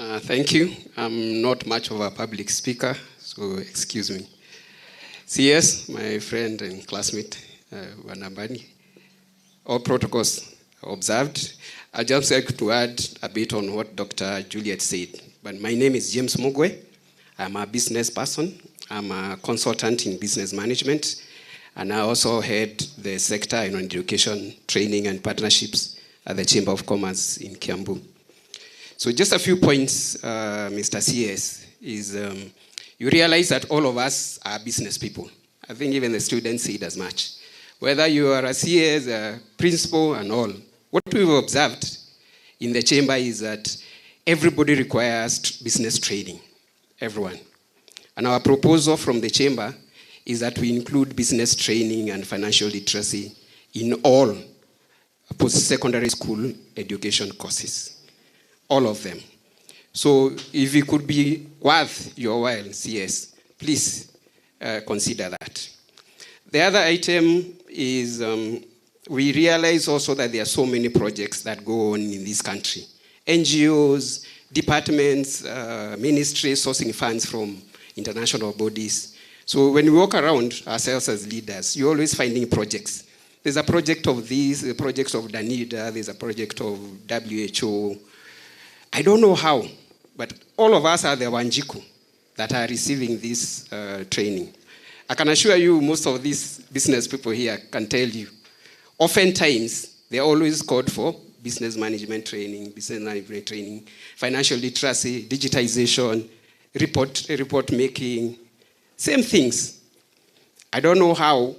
Thank you. I'm not much of a public speaker, so excuse me. CS, my friend and classmate, Mbadi, all protocols observed. I just like to add a bit on what Dr. Juliet said. But my name is James Mugwe. I'm a business person. I'm a consultant in business management. And I also head the sector in education, training, and partnerships at the Chamber of Commerce in Kiambu. So just a few points, Mr. CS, is you realize that all of us are business people. I think even the students see it as much. Whether you are a CS, a principal, and all, what we've observed in the chamber is that everybody requires business training, everyone. And our proposal from the chamber is that we include business training and financial literacy in all post-secondary school education courses, all of them. So if it could be worth your while, CS, please consider that. The other item is we realize also that there are so many projects that go on in this country. NGOs, departments, ministries sourcing funds from international bodies. So when we walk around ourselves as leaders, you're always finding projects. There's a project of this, a project of Danida, there's a project of WHO. I don't know how, but all of us are the Wanjiku that are receiving this training. I can assure you most of these business people here can tell you, oftentimes they're always called for business management training, financial literacy, digitization, report making, same things. I don't know how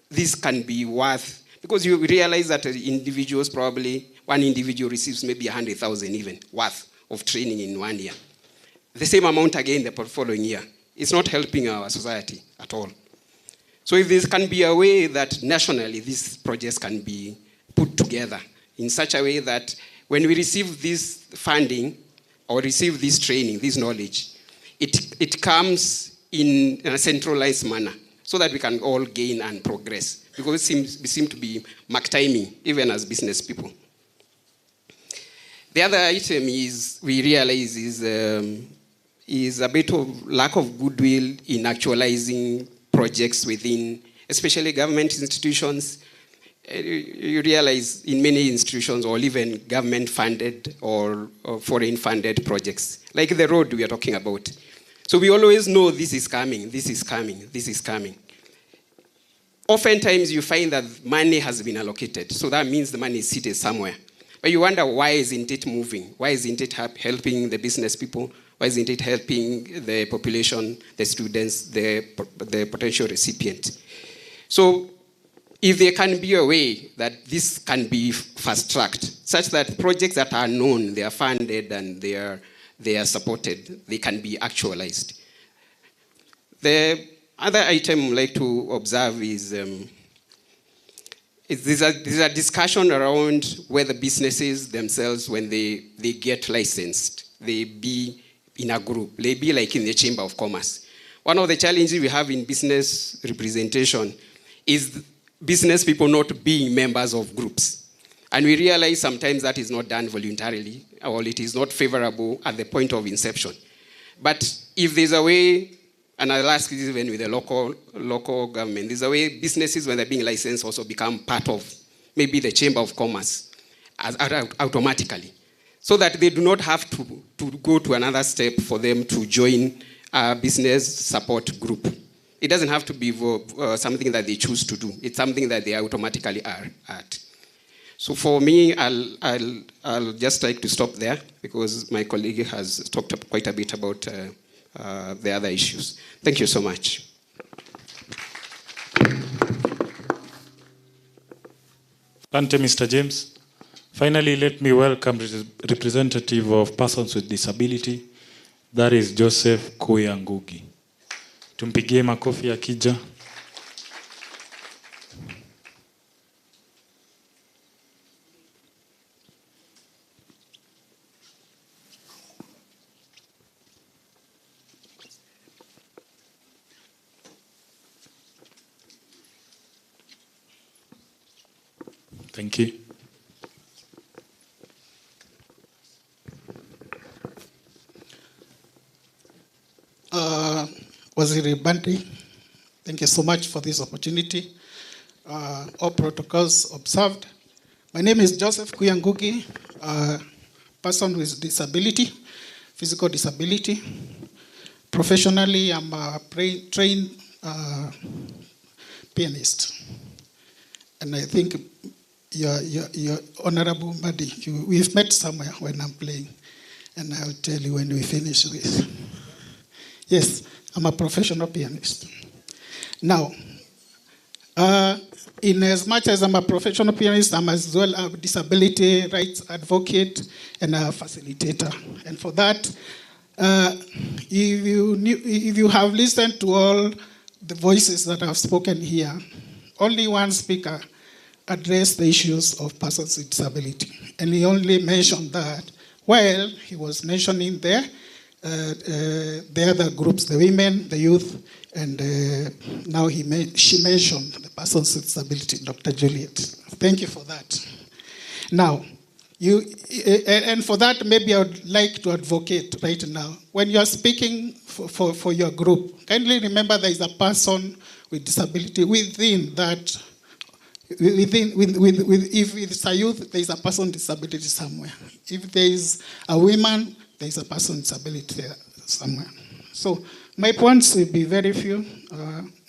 this can be worth, because you realize that individuals probably, one individual receives maybe 100,000 even worth of training in 1 year. The same amount again the following year. It's not helping our society at all. So if there can be a way that nationally these projects can be put together in such a way that when we receive this funding or receive this training, this knowledge, it comes in a centralized manner so that we can all gain and progress. Because we seem to be mark timing, even as business people. The other item is, we realize is a bit of lack of goodwill in actualizing projects within, especially government institutions. You realize in many institutions, or even government-funded or foreign-funded projects, like the road we are talking about. So we always know this is coming, this is coming, this is coming. Oftentimes you find that money has been allocated, so that means the money is seated somewhere. But you wonder, why isn't it moving? Why isn't it helping the business people? Why isn't it helping the population, the students, the potential recipient? So if there can be a way that this can be fast-tracked, such that projects that are known, they are funded and they are supported, they can be actualized. The other item I'd like to observe is there's a discussion around whether businesses themselves, when they get licensed, they be in a group, they be like in the Chamber of Commerce. One of the challenges we have in business representation is business people not being members of groups. And we realize sometimes that is not done voluntarily, or it is not favorable at the point of inception. But if there's a way, and I'll ask this even with the local government, there's a way businesses, when they're being licensed, also become part of maybe the Chamber of Commerce automatically, so that they do not have to go to another step for them to join a business support group. It doesn't have to be something that they choose to do. It's something that they automatically are at. So for me, I'll just like to stop there, because my colleague has talked up quite a bit about the other issues. Thank you so much. Thank you, Mr. James. Finally, let me welcome the representative of persons with disability. That is Joseph Kuyangugi. Tumpigie makofi akija. Thank you. Waziri Mbadi, thank you so much for this opportunity. All protocols observed. My name is Joseph Kuyangugi, person with disability, physical disability. Professionally, I'm a trained pianist. And I think your Honorable Mbadi, we've met somewhere when I'm playing. And I'll tell you when we finish this. Yes, I'm a professional pianist. Now, in as much as I'm a professional pianist, I'm as well a disability rights advocate and a facilitator. And for that, if you have listened to all the voices that have spoken here, only one speaker addressed the issues of persons with disability. And he only mentioned that while he was mentioning there, the other groups, the women, the youth, and now she mentioned the persons with disability, Dr. Juliet. Thank you for that. Now, and for that, maybe I would like to advocate right now. When you are speaking for your group, kindly remember there is a person with disability within that. If it's a youth, there is a person with disability somewhere. If there is a woman, there is a person with disability somewhere. So my points will be very few,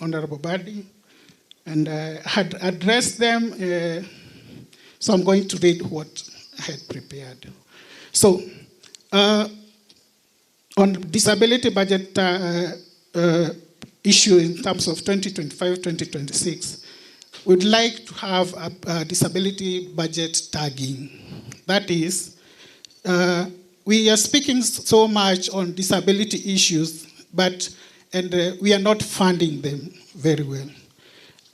Honorable Mbadi, and I had addressed them, so I'm going to read what I had prepared. So on disability budget issue in terms of 2025-2026, we'd like to have a disability budget tagging. That is, we are speaking so much on disability issues, and we are not funding them very well.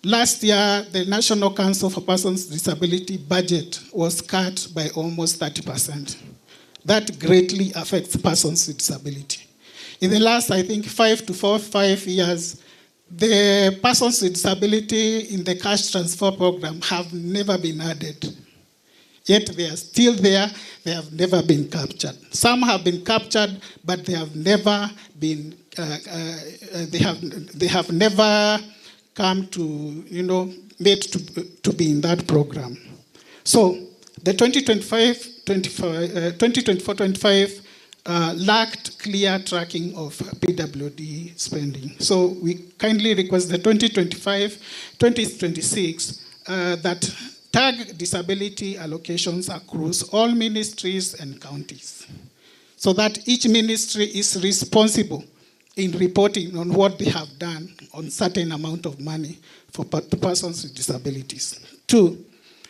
Last year, the National Council for Persons with Disability budget was cut by almost 30%. That greatly affects persons with disability. In the last, I think, 5 years, the persons with disability in the cash transfer program have never been added. Yet they are still there, they have never been captured. Some have been captured, but they have never been, they have never come to, made to be in that program. So the 2024-25 lacked clear tracking of PWD spending. So we kindly request the 2025-2026 that tag disability allocations across all ministries and counties, so that each ministry is responsible in reporting on what they have done on certain amount of money for persons with disabilities. 2,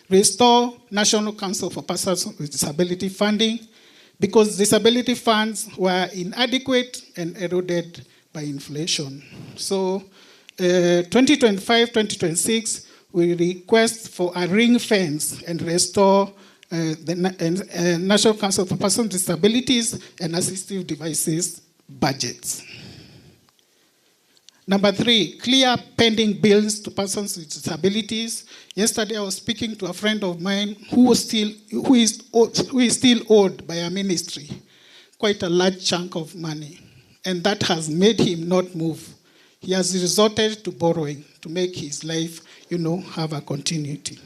restore National Council for Persons with Disability funding, because disability funds were inadequate and eroded by inflation. So 2025-2026, we request for a ring fence and restore the National Council for Persons with Disabilities and Assistive Devices budgets. Number 3, clear pending bills to persons with disabilities. Yesterday I was speaking to a friend of mine who is still owed by a ministry quite a large chunk of money, and that has made him not move. He has resorted to borrowing to make his life, have a continuity.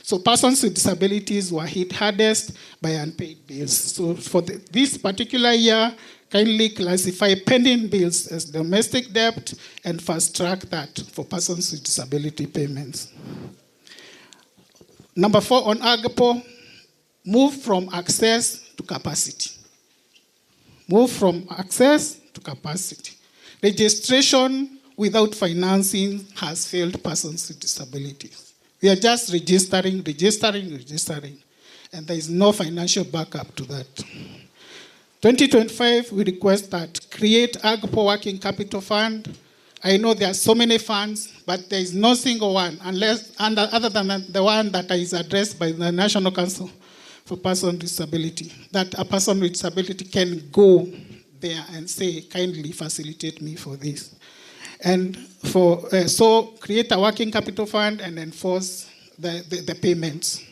So persons with disabilities were hit hardest by unpaid bills. So for this particular year, kindly classify pending bills as domestic debt and fast track that for persons with disability payments. Number 4, on AGPO, move from access to capacity. Move from access to capacity. Registration without financing has failed persons with disabilities. We are just registering, and there is no financial backup to that. 2025, we request that create AGPO Working Capital Fund. I know there are so many funds, but there is no single one, other than the one that is addressed by the National Council for Persons with Disability, that a person with disability can go there and say, kindly facilitate me for this. And so create a working capital fund and enforce the payments.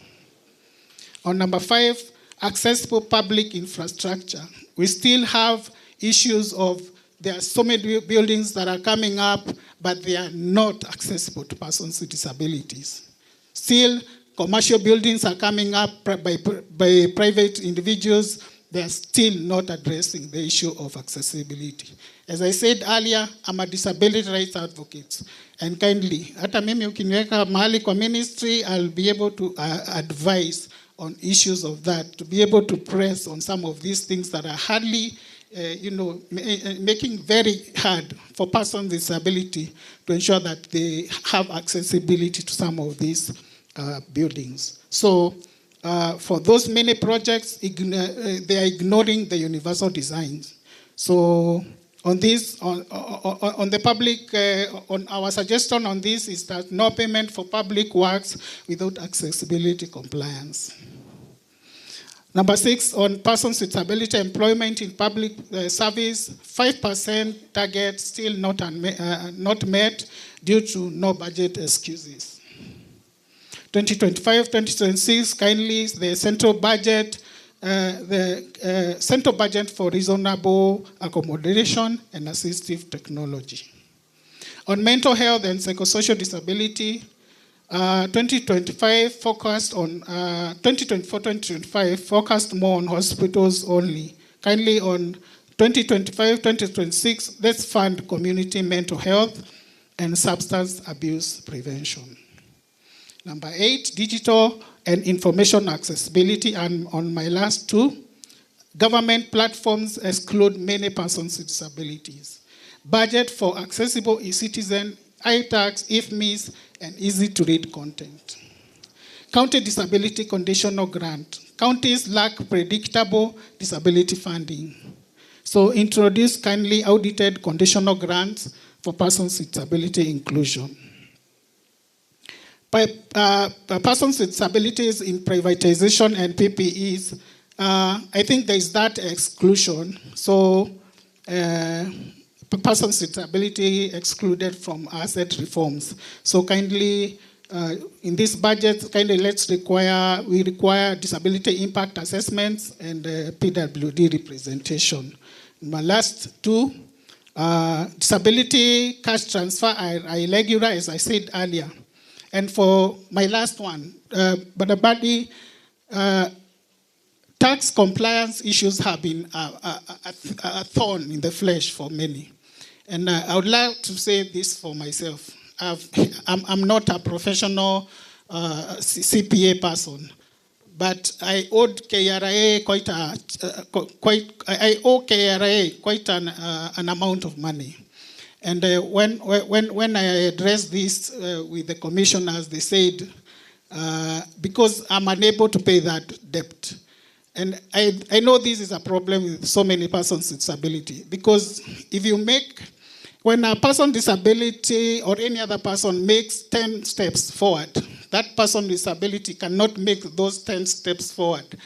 On number 5, accessible public infrastructure. We still have issues of there are so many buildings that are coming up, but they are not accessible to persons with disabilities. Still, commercial buildings are coming up by private individuals. They are still not addressing the issue of accessibility. As I said earlier, I'm a disability rights advocate. And kindly, hata mimi ukiniweka mahali kwa ministry, I'll be able to advise on issues of that, to be able to press on some of these things that are hardly, making very hard for persons with disability to ensure that they have accessibility to some of these buildings. So for those many projects, they are ignoring the universal designs. So on this, on the public, on our suggestion on this is that no payment for public works without accessibility compliance. Number 6, on persons with disability employment in public service, 5% target still not met due to no budget excuses. 2025-2026, kindly the central budget for reasonable accommodation and assistive technology. On mental health and psychosocial disability, 2025 focused on 2024-2025 focused more on hospitals only. Kindly on 2025-2026, let's fund community mental health and substance abuse prevention. Number 8, digital and information accessibility. And on my last 2, government platforms exclude many persons with disabilities. Budget for accessible e-citizen, iTax, IFMIS, and easy-to-read content. County disability conditional grant. Counties lack predictable disability funding. So introduce kindly audited conditional grants for persons with disability inclusion. Persons with disabilities in privatization and PPEs, I think there is that exclusion. So persons with disability excluded from asset reforms. So kindly, in this budget, kindly we require disability impact assessments and PWD representation. My last 2, disability cash transfer are irregular, as I said earlier. And for my last one, Mbadi, tax compliance issues have been a thorn in the flesh for many. And I would like to say this for myself. I'm not a professional CPA person, but I owed KRA I owe KRA quite an amount of money. And when I addressed this with the commissioners, they said, because I'm unable to pay that debt. And I know this is a problem with so many persons with disability, because if you when a person with disability or any other person makes 10 steps forward, that person with disability cannot make those 10 steps forward.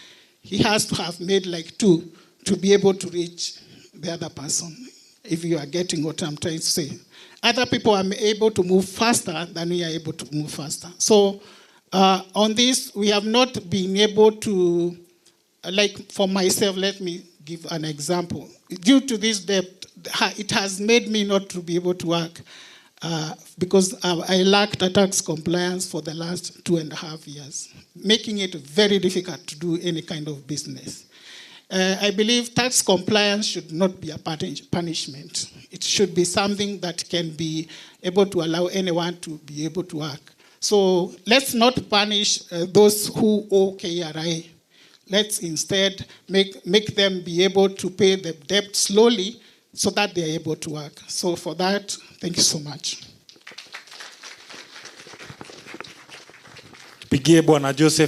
He has to have made like 2 to be able to reach the other person, if you are getting what I'm trying to say. Other people are able to move faster than we are able to move faster. So on this, we have not been able to, like for myself, let me give an example. Due to this debt, it has made me not to be able to work because I lacked a tax compliance for the last 2.5 years, making it very difficult to do any kind of business. I believe tax compliance should not be a punishment. It should be something that can be able to allow anyone to be able to work. So let's not punish those who owe KRA. Let's instead make them be able to pay the debt slowly so that they are able to work. So for that, thank you so much. Pigie Bwana Joseph.